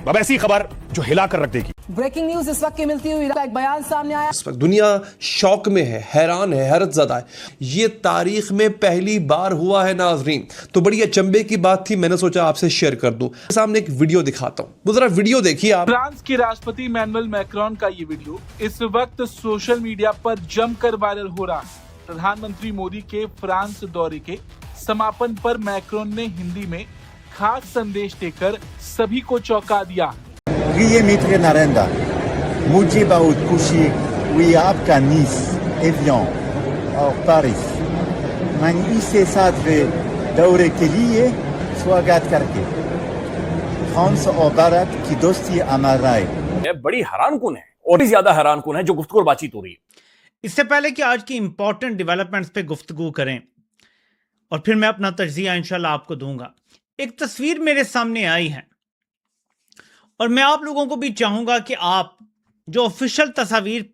अब ऐसी खबर जो हिला कर रख देगी। ब्रेकिंग न्यूज इस वक्त की मिलती हुई एक बयान सामने आया। इस वक्त दुनिया शौक में है, हैरान है, हैरत ज़दा है। ये तारीख में पहली बार हुआ है नाजरीन। तो बड़ी अचंभे की बात थी, मैंने सोचा आपसे शेयर कर दूं। सामने एक वीडियो दिखाता हूं, वो जरा वीडियो देखिए आप। फ्रांस के राष्ट्रपति इमैनुअल मैक्रोन का ये वीडियो इस वक्त सोशल मीडिया पर जमकर वायरल हो रहा है। प्रधानमंत्री मोदी के फ्रांस दौरे के समापन पर मैक्रोन ने हिंदी में खास संदेश देकर सभी को चौंका दिया। प्रिय मित्र नरेंद्र, मुझे बहुत खुशी हुई आपका नीस, एवियन और पेरिस मैं इससे साथ दौरे के लिए स्वागत करके फ्रांस और भारत की दोस्ती हमारा है। बड़ी हैरानकुन है और भी ज्यादा हैरानकुन है जो गुफ्तगू और बातचीत हो रही है। इससे पहले कि आज की इंपॉर्टेंट डेवलपमेंट्स पे गुफ्तगू करें और फिर मैं अपना तज्जिया इंशाल्लाह आपको दूंगा, एक तस्वीर मेरे सामने आई है और मैं आप लोगों को भी चाहूंगा कि आप जो ऑफिशियल तस्वीर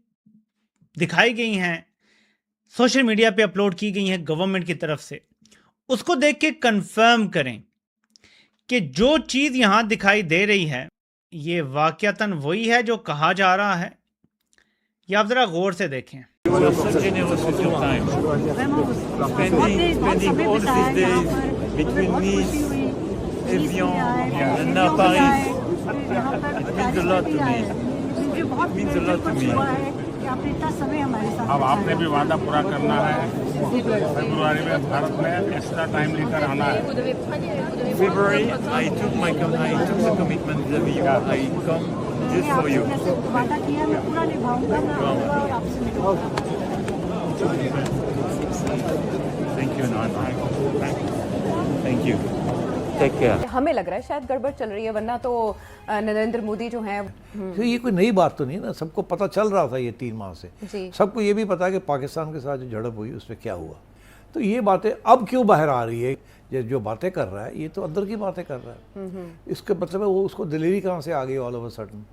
दिखाई गई हैं, सोशल मीडिया पे अपलोड की गई हैं गवर्नमेंट की तरफ से, उसको देख के कंफर्म करें कि जो चीज़ यहाँ दिखाई दे रही है ये वाकयातन वही है जो कहा जा रहा है, या आप ज़रा गौर से देखें। अब आपने भी वादा पूरा करना है। फरवरी में भारत में एक्स्ट्रा टाइम लेकर आना है। February, I took the commitment that I come just for you. वादा किया मैं पूरा निभाऊंगा और आपसे मिलूंगा। Thank you, Nana. Thank you. Take care. हमें लग रहा है शायद गड़बड़ चल रही है, वरना तो नरेंद्र मोदी जो हैं। तो ये कोई नई बात तो नहीं ना, सबको पता चल रहा था ये 3 माह से। सबको ये भी पता है कि पाकिस्तान के साथ जो झड़प हुई उसमें क्या हुआ। तो ये बातें अब क्यों बाहर आ रही है? ये जो बातें कर रहा है ये तो अंदर की बातें कर रहा है। इसके मतलब है वो उसको दिलेरी कहाँ से आ गई ऑल ऑफ अ सडन।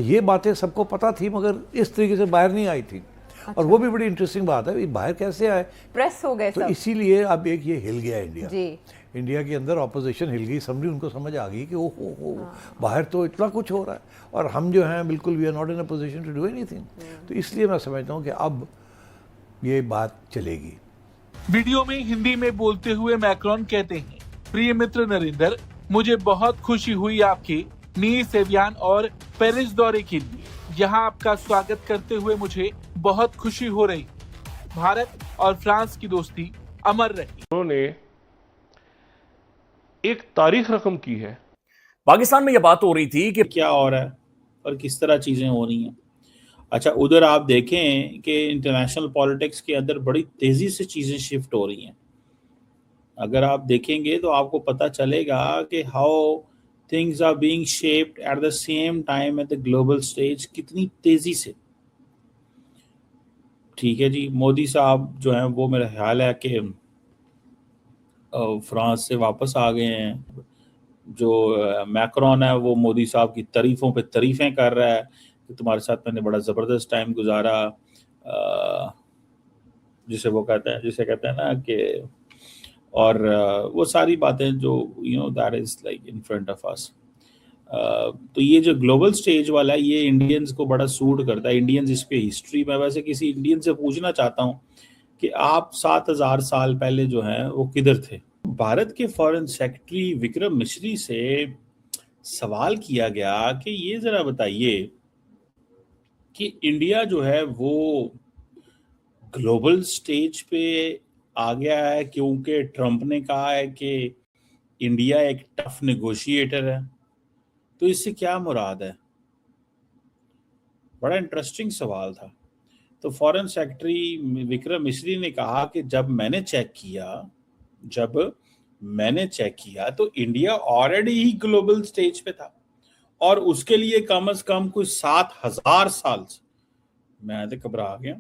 ये बातें सबको पता थी मगर इस तरीके से बाहर नहीं आई थी। अच्छा। और वो भी बड़ी इंटरेस्टिंग बात है, बाहर कैसे आए, प्रेस हो गए तो इसीलिए अब एक ये हिल गया इंडिया जी। इंडिया के अंदर ऑपोजिशन हिल गई, समझी उनको समझ आ गई कि ओहो बाहर तो इतना कुछ हो रहा है और हम जो हैं बिल्कुल we are not in a position to do anything. तो इसलिए मैं समझता हूँ कि अब ये बात चलेगी। वीडियो में हिंदी में बोलते हुए मैक्रोन कहते हैं, प्रिय मित्र नरेंद्र, मुझे बहुत खुशी हुई आपके नीस, एवियन और पेरिस दौरे के लिए। यहाँ आपका स्वागत करते हुए मुझे बहुत खुशी हो रही। भारत और फ्रांस की दोस्ती अमर रही। उन्होंने एक तारीख रकम की है। पाकिस्तान में यह बात हो रही थी कि क्या हो रहा है और किस तरह चीज़ें हो रही हैं। अच्छा, उधर आप देखें कि इंटरनेशनल पॉलिटिक्स के अंदर बड़ी तेज़ी से चीज़ें शिफ्ट हो रही हैं। अगर आप देखेंगे तो आपको पता चलेगा कि how things are being shaped at the same time at the global stage, कितनी तेज़ी से। ठीक है जी, मोदी साहब जो हैं वो मेरा ख्याल है कि फ्रांस से वापस आ गए हैं। जो मैक्रोन है वो मोदी साहब की तारीफ़ों पे तारीफ़ें कर रहा है कि तुम्हारे साथ मैंने बड़ा ज़बरदस्त टाइम गुजारा, जिसे कहते हैं ना कि, और वो सारी बातें जो that is like in front of us. तो ये जो ग्लोबल स्टेज वाला है ये इंडियंस को बड़ा सूट करता है। इंडियंस इस पे हिस्ट्री में, वैसे किसी इंडियन से पूछना चाहता हूँ कि आप 7000 साल पहले जो हैं वो किधर थे। भारत के फॉरेन सेक्रेटरी विक्रम मिश्री से सवाल किया गया कि ये ज़रा बताइए कि इंडिया जो है वो ग्लोबल स्टेज पे आ गया है क्योंकि ट्रंप ने कहा है कि इंडिया एक टफ नेगोशिएटर है, तो इससे क्या मुराद है? बड़ा इंटरेस्टिंग सवाल था। तो फॉरेन सेक्रेटरी विक्रम मिश्री ने कहा कि जब मैंने चेक किया तो इंडिया ऑलरेडी ही ग्लोबल स्टेज पे था और उसके लिए कम से कम कोई 7000 साल से। मैं तो घबरा गया।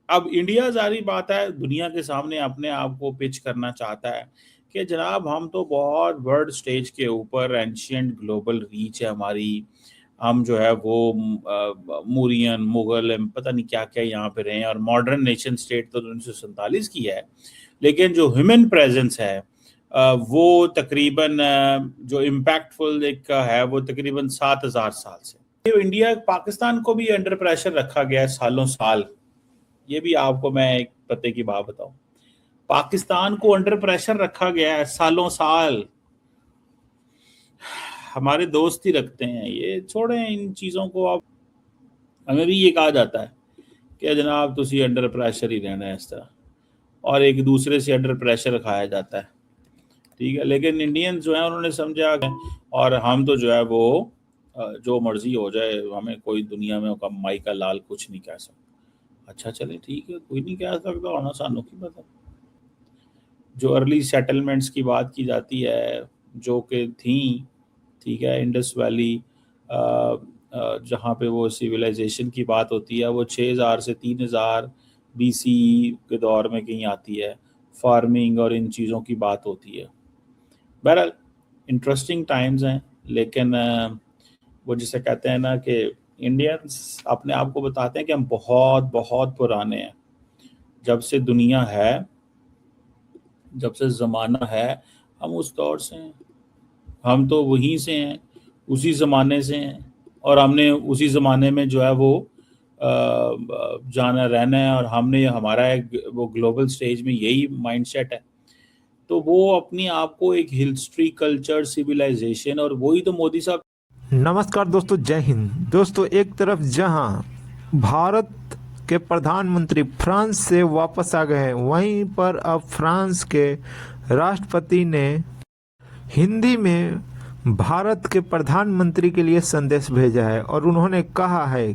अब इंडिया जारी बात है दुनिया के सामने अपने आप को पिच करना चाहता है कि जनाब हम तो बहुत वर्ल्ड स्टेज के ऊपर एंशिएंट ग्लोबल रीच है हमारी, हम जो है वो मूरियन, मुगल, पता नहीं क्या क्या यहाँ पे रहे हैं और मॉडर्न नेशन स्टेट तो 1947 की है, लेकिन जो ह्यूमन प्रेजेंस है वो तकरीबन जो इम्पैक्टफुल एक है वो तकरीबन 7000 साल से। इंडिया पाकिस्तान को भी अंडर प्रेशर रखा गया है सालों साल। ये भी आपको मैं एक पते की बात बताऊं, पाकिस्तान को अंडर प्रेशर रखा गया है सालों साल। हमारे दोस्त ही रखते हैं, ये छोड़ें इन चीज़ों को। आप हमें भी ये कहा जाता है कि जनाब तुसी अंडर प्रेशर ही रहना है इस तरह, और एक दूसरे से अंडर प्रेशर खाया जाता है, ठीक है। लेकिन इंडियंस जो है उन्होंने समझा, और हम तो जो है वो जो मर्जी हो जाए, हमें कोई दुनिया में माई का लाल कुछ नहीं कह सकता। अच्छा चले ठीक है, कोई नहीं कह सकता होना, सानू की पता। जो अर्ली सेटलमेंट्स की बात की जाती है जो कि थी, ठीक है, इंडस वैली जहाँ पे वो सिविलाइजेशन की बात होती है, वो 6000 से 3000 BC के दौर में कहीं आती है। फार्मिंग और इन चीज़ों की बात होती है। बहरहाल इंटरेस्टिंग टाइम्स हैं, लेकिन वो जिसे कहते हैं ना कि इंडियंस अपने आप को बताते हैं कि हम बहुत बहुत पुराने हैं। जब से दुनिया है, जब से ज़माना है, हम उस दौर से हैं। हम तो वहीं से हैं, उसी ज़माने से हैं, और हमने उसी ज़माने में जो है वो जाना रहना है, और हमने हमारा एक वो ग्लोबल स्टेज में यही माइंडसेट है। तो वो अपनी आप को एक हिस्ट्री, कल्चर, सिविलाइजेशन, और वही तो मोदी साहब। नमस्कार दोस्तों, जय हिंद। दोस्तों, एक तरफ जहां भारत के प्रधानमंत्री फ्रांस से वापस आ गए हैं, वहीं पर अब फ्रांस के राष्ट्रपति ने हिंदी में भारत के प्रधानमंत्री के लिए संदेश भेजा है, और उन्होंने कहा है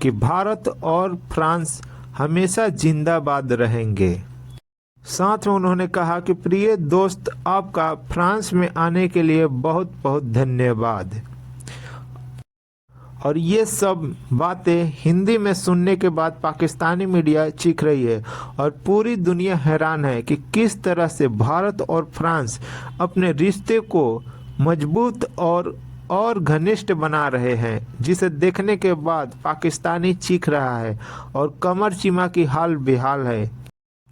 कि भारत और फ्रांस हमेशा जिंदाबाद रहेंगे। साथ में उन्होंने कहा कि प्रिय दोस्त, आपका फ्रांस में आने के लिए बहुत बहुत धन्यवाद। और ये सब बातें हिंदी में सुनने के बाद पाकिस्तानी मीडिया चीख रही है, और पूरी दुनिया हैरान है कि किस तरह से भारत और फ्रांस अपने रिश्ते को मजबूत और घनिष्ठ बना रहे हैं, जिसे देखने के बाद पाकिस्तानी चीख रहा है और कमर चीमा की हाल बेहाल है,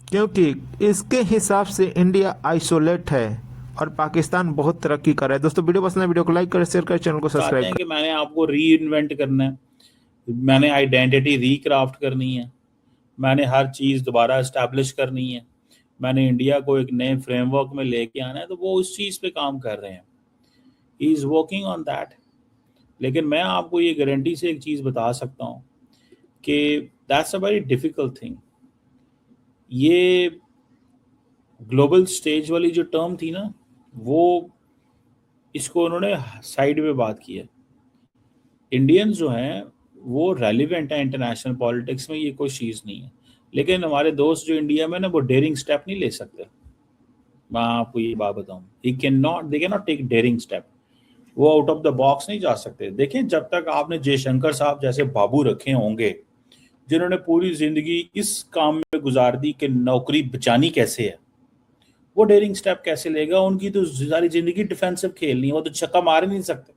क्योंकि इसके हिसाब से इंडिया आइसोलेट है और पाकिस्तान बहुत तरक्की कर रहा है। दोस्तों, वीडियो पसंद है, वीडियो को लाइक करें, शेयर करें, चैनल को सब्सक्राइब करें। कि मैंने आपको री इन्वेंट करना है, मैंने आइडेंटिटी रिक्राफ्ट करनी है, मैंने हर चीज़ दोबारा इस्टेब्लिश करनी है, मैंने इंडिया को एक नए फ्रेमवर्क में लेके आना है। तो वो उस चीज़ पे काम कर रहे हैं, he is working on that. लेकिन मैं आपको ये गारंटी से एक चीज़ बता सकता हूँ कि that's a very difficult thing. ये ग्लोबल स्टेज वाली जो टर्म थी ना, वो इसको उन्होंने साइड में बात की है। इंडियंस जो हैं वो रेलिवेंट है इंटरनेशनल पॉलिटिक्स में, ये कोई चीज़ नहीं है। लेकिन हमारे दोस्त जो इंडिया में ना, वो डेयरिंग स्टेप नहीं ले सकते। मैं आपको ये बात बताऊं, they can not take daring step. वो आउट ऑफ द बॉक्स नहीं जा सकते। देखें, जब तक आपने जयशंकर साहब जैसे बाबू रखे होंगे जिन्होंने पूरी जिंदगी इस काम में गुजार दी कि नौकरी बचानी कैसे है, वो डेयरिंग स्टेप कैसे लेगा? उनकी तो सारी जिंदगी डिफेंसिव खेलनी है, वो तो छक्का मार ही नहीं सकते।